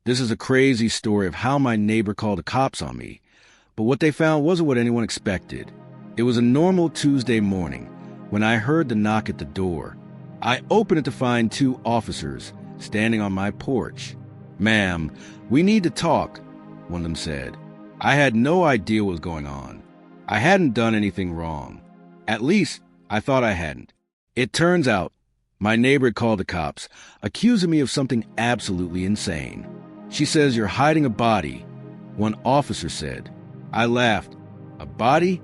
This is a crazy story of how my neighbor called the cops on me, but what they found wasn't what anyone expected. It was a normal Tuesday morning when I heard the knock at the door. I opened it to find two officers standing on my porch. "Ma'am, we need to talk," one of them said. I had no idea what was going on. I hadn't done anything wrong. At least, I thought I hadn't. It turns out, my neighbor had called the cops, accusing me of something absolutely insane. "She says you're hiding a body," one officer said. I laughed. "A body?"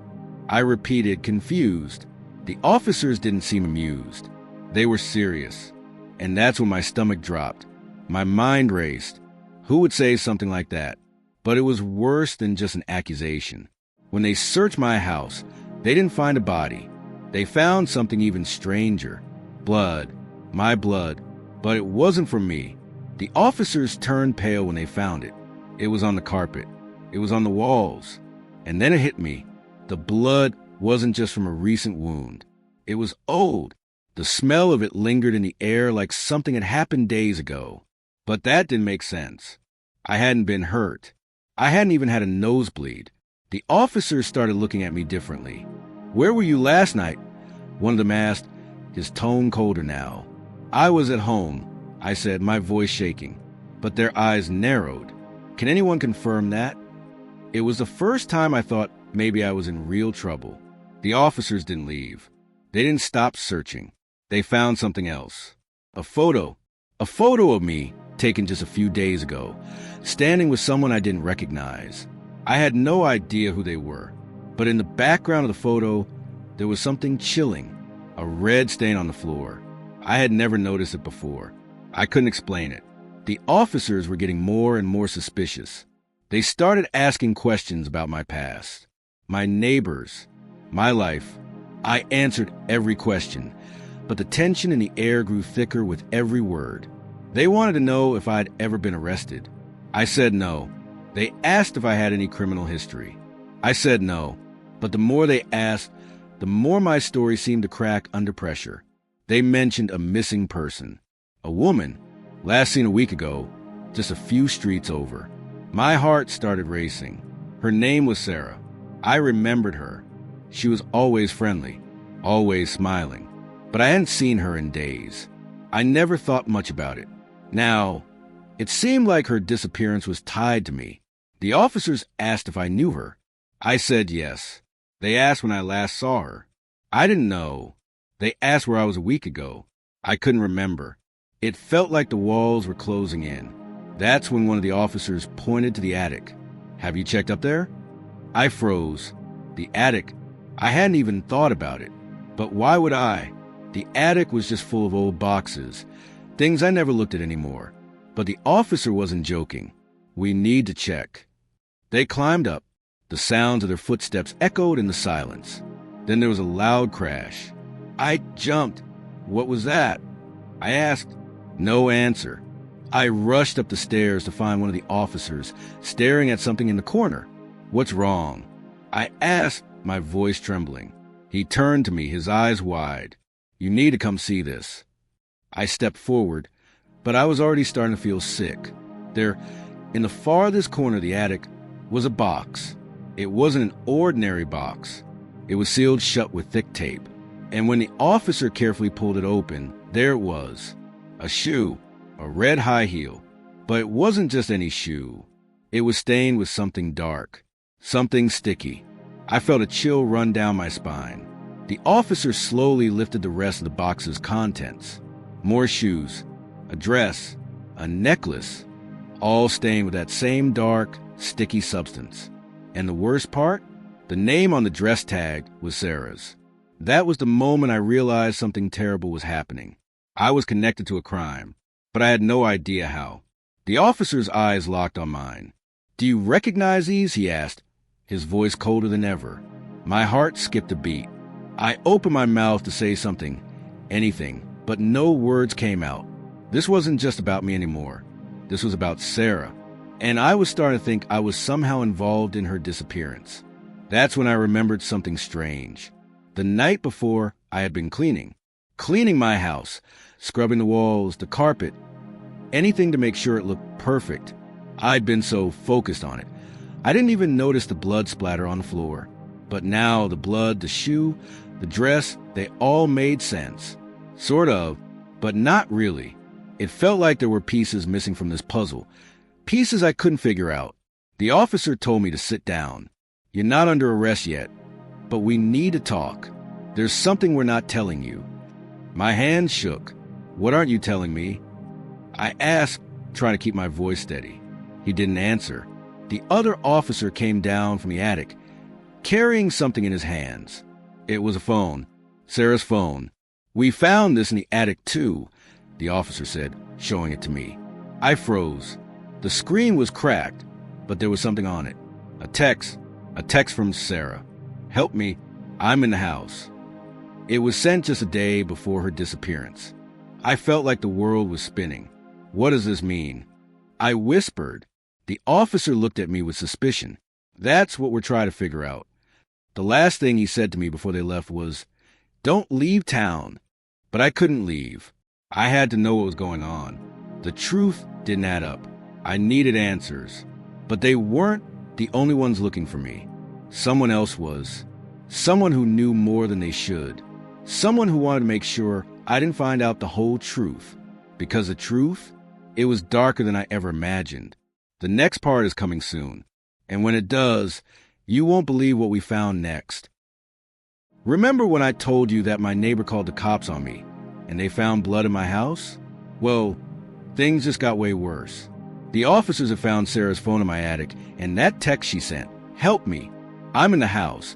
I repeated, confused. The officers didn't seem amused. They were serious. And that's when my stomach dropped. My mind raced. Who would say something like that? But it was worse than just an accusation. When they searched my house, they didn't find a body. They found something even stranger. Blood. My blood. But it wasn't from me. The officers turned pale when they found it. It was on the carpet. It was on the walls. And then it hit me. The blood wasn't just from a recent wound. It was old. The smell of it lingered in the air like something had happened days ago. But that didn't make sense. I hadn't been hurt. I hadn't even had a nosebleed. The officers started looking at me differently. "Where were you last night?" one of them asked, his tone colder now. "I was at home," I said, my voice shaking. But their eyes narrowed. "Can anyone confirm that?" It was the first time I thought maybe I was in real trouble. The officers didn't leave. They didn't stop searching. They found something else. A photo. A photo of me taken just a few days ago, standing with someone I didn't recognize. I had no idea who they were, but in the background of the photo, there was something chilling, a red stain on the floor. I had never noticed it before. I couldn't explain it. The officers were getting more and more suspicious. They started asking questions about my past, my neighbors, my life. I answered every question, but the tension in the air grew thicker with every word. They wanted to know if I'd ever been arrested. I said no. They asked if I had any criminal history. I said no, but the more they asked, the more my story seemed to crack under pressure. They mentioned a missing person, a woman, last seen a week ago, just a few streets over. My heart started racing. Her name was Sarah. I remembered her. She was always friendly, always smiling, but I hadn't seen her in days. I never thought much about it. Now, it seemed like her disappearance was tied to me. The officers asked if I knew her. I said yes. They asked when I last saw her. I didn't know. They asked where I was a week ago. I couldn't remember. It felt like the walls were closing in. That's when one of the officers pointed to the attic. "Have you checked up there?" I froze. The attic. I hadn't even thought about it. But why would I? The attic was just full of old boxes, things I never looked at anymore. But the officer wasn't joking. "We need to check." They climbed up. The sounds of their footsteps echoed in the silence. Then there was a loud crash. I jumped. "What was that?" I asked. No answer. I rushed up the stairs to find one of the officers staring at something in the corner. "What's wrong?" I asked, my voice trembling. He turned to me, his eyes wide. "You need to come see this." I stepped forward, but I was already starting to feel sick. There, in the farthest corner of the attic, was a box. It wasn't an ordinary box. It was sealed shut with thick tape. And when the officer carefully pulled it open, there it was. A shoe, a red high heel. But it wasn't just any shoe. It was stained with something dark, something sticky. I felt a chill run down my spine. The officer slowly lifted the rest of the box's contents. More shoes, a dress, a necklace, all stained with that same dark, sticky substance. And the worst part? The name on the dress tag was Sarah's. That was the moment I realized something terrible was happening. I was connected to a crime, but I had no idea how. The officer's eyes locked on mine. "Do you recognize these?" he asked, his voice colder than ever. My heart skipped a beat. I opened my mouth to say something, anything, but no words came out. This wasn't just about me anymore. This was about Sarah, and I was starting to think I was somehow involved in her disappearance. That's when I remembered something strange. The night before, I had been cleaning my house, scrubbing the walls, the carpet, anything to make sure it looked perfect. I'd been so focused on it. I didn't even notice the blood splatter on the floor. But now the blood, the shoe, the dress, they all made sense. Sort of, but not really. It felt like there were pieces missing from this puzzle. Pieces I couldn't figure out. The officer told me to sit down. You're not under arrest yet, but we need to talk. There's something we're not telling you. My hands shook. What aren't you telling me? I asked, trying to keep my voice steady. He didn't answer. The other officer came down from the attic, carrying something in his hands. It was a phone. Sarah's phone. We found this in the attic too, the officer said, showing it to me. I froze. The screen was cracked, but there was something on it. A text from Sarah. Help me, I'm in the house. It was sent just a day before her disappearance. I felt like the world was spinning. What does this mean? I whispered. The officer looked at me with suspicion. That's what we're trying to figure out. The last thing he said to me before they left was, "Don't leave town." But I couldn't leave. I had to know what was going on. The truth didn't add up. I needed answers. But they weren't the only ones looking for me. Someone else was. Someone who knew more than they should. Someone who wanted to make sure I didn't find out the whole truth. Because the truth, it was darker than I ever imagined. The next part is coming soon. And when it does, you won't believe what we found next. Remember when I told you that my neighbor called the cops on me, and they found blood in my house? Well, things just got way worse. The officers have found Sarah's phone in my attic, and that text she sent, "Help me, I'm in the house,"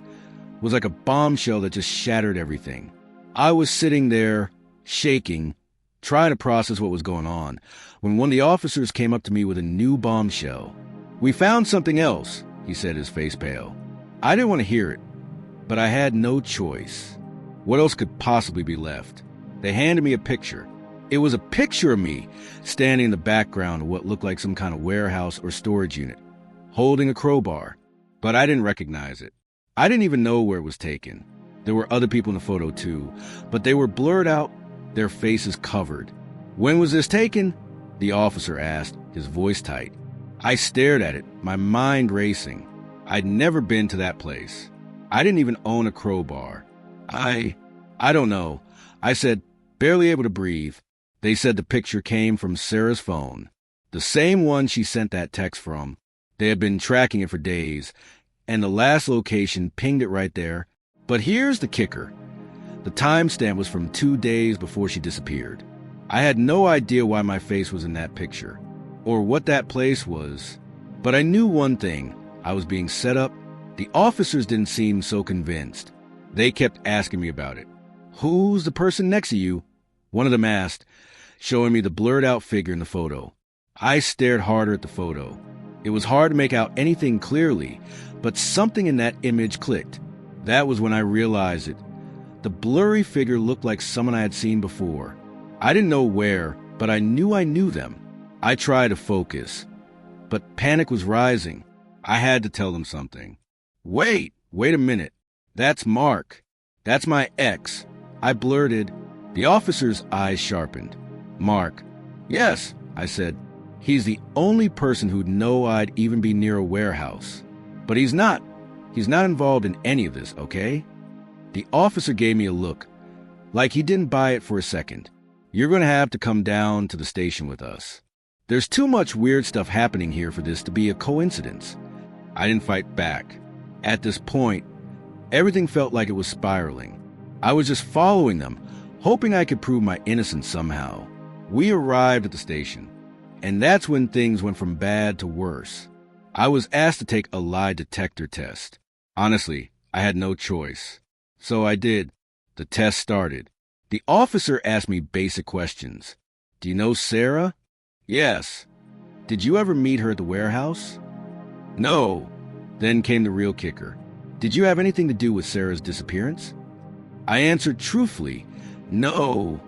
was like a bombshell that just shattered everything. I was sitting there, shaking, trying to process what was going on, when one of the officers came up to me with a new bombshell. "We found something else," he said, his face pale. I didn't want to hear it, but I had no choice. What else could possibly be left? They handed me a picture. It was a picture of me standing in the background of what looked like some kind of warehouse or storage unit, holding a crowbar, but I didn't recognize it. I didn't even know where it was taken. There were other people in the photo too, but they were blurred out, their faces covered. "When was this taken?" the officer asked, his voice tight. I stared at it, my mind racing. I'd never been to that place. I didn't even own a crowbar. I don't know. I said, barely able to breathe. They said the picture came from Sarah's phone, the same one she sent that text from. They had been tracking it for days, and the last location pinged it right there. But here's the kicker. The timestamp was from 2 days before she disappeared. I had no idea why my face was in that picture, or what that place was. But I knew one thing. I was being set up. The officers didn't seem so convinced. They kept asking me about it. "Who's the person next to you?" One of them asked, showing me the blurred out figure in the photo. I stared harder at the photo. It was hard to make out anything clearly, but something in that image clicked. That was when I realized it. The blurry figure looked like someone I had seen before. I didn't know where, but I knew them. I tried to focus, but panic was rising. I had to tell them something. Wait a minute. That's Mark. That's my ex. I blurted. The officer's eyes sharpened. "Mark." "Yes," I said. "He's the only person who'd know I'd even be near a warehouse. But he's not. He's not involved in any of this, okay?" The officer gave me a look, like he didn't buy it for a second. "You're going to have to come down to the station with us. There's too much weird stuff happening here for this to be a coincidence." I didn't fight back. At this point, everything felt like it was spiraling. I was just following them, hoping I could prove my innocence somehow. We arrived at the station, and that's when things went from bad to worse. I was asked to take a lie detector test. Honestly, I had no choice. So I did. The test started. The officer asked me basic questions. "Do you know Sarah?" "Yes." "Did you ever meet her at the warehouse?" "No." Then came the real kicker. "Did you have anything to do with Sarah's disappearance?" I answered truthfully, "No."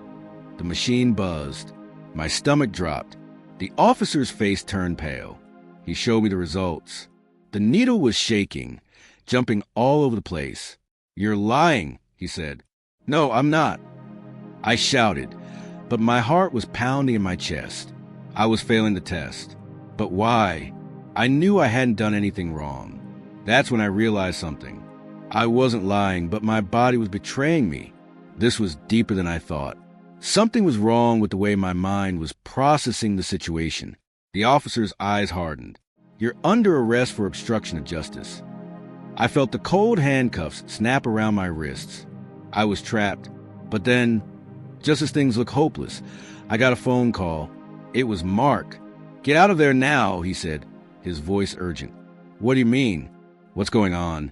The machine buzzed. My stomach dropped. The officer's face turned pale. He showed me the results. The needle was shaking, jumping all over the place. "You're lying," he said. "No, I'm not." I shouted, but my heart was pounding in my chest. I was failing the test. But why? I knew I hadn't done anything wrong. That's when I realized something. I wasn't lying, but my body was betraying me. This was deeper than I thought. Something was wrong with the way my mind was processing the situation. The officer's eyes hardened. You're under arrest for obstruction of justice. I felt the cold handcuffs snap around my wrists. I was trapped. But then, just as things looked hopeless, I got a phone call. It was Mark. "Get out of there now," he said, his voice urgent. "What do you mean? What's going on?"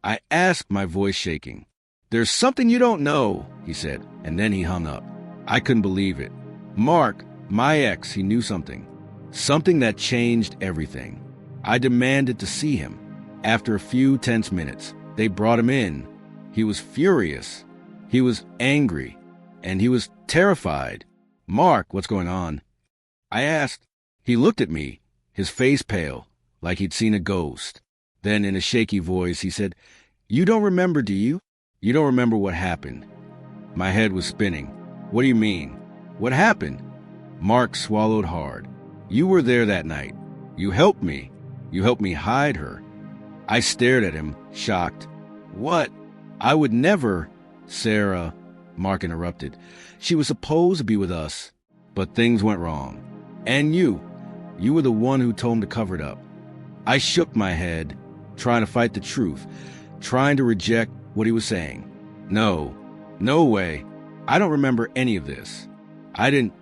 I asked, my voice shaking. "There's something you don't know," he said, and then he hung up. I couldn't believe it. Mark, my ex, he knew something. Something that changed everything. I demanded to see him. After a few tense minutes, they brought him in. He was furious. He was angry. And he was terrified. "Mark, what's going on?" I asked. He looked at me, his face pale, like he'd seen a ghost. Then in a shaky voice, he said, "You don't remember, do you? You don't remember what happened?" My head was spinning. "What do you mean? What happened?" Mark swallowed hard. "You were there that night. You helped me. You helped me hide her." I stared at him, shocked. "What? I would never—" "Sarah," Mark interrupted. "She was supposed to be with us, but things went wrong. And you were the one who told him to cover it up." I shook my head, trying to fight the truth, trying to reject what he was saying. No way. I don't remember any of this. I didn't.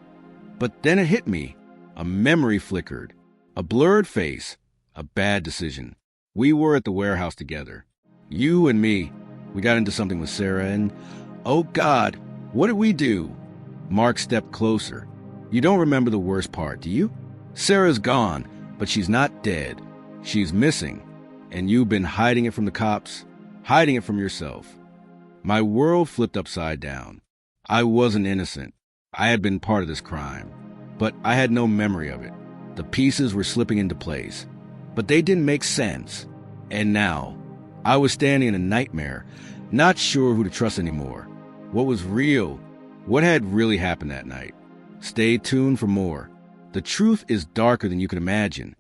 But then it hit me. A memory flickered. A blurred face. A bad decision. We were at the warehouse together. You and me. We got into something with Sarah and, oh God, what did we do? Mark stepped closer. "You don't remember the worst part, do you? Sarah's gone, but she's not dead. She's missing. And you've been hiding it from the cops, hiding it from yourself." My world flipped upside down. I wasn't innocent. I had been part of this crime, but I had no memory of it. The pieces were slipping into place, but they didn't make sense. And now, I was standing in a nightmare, not sure who to trust anymore. What was real? What had really happened that night? Stay tuned for more. The truth is darker than you can imagine.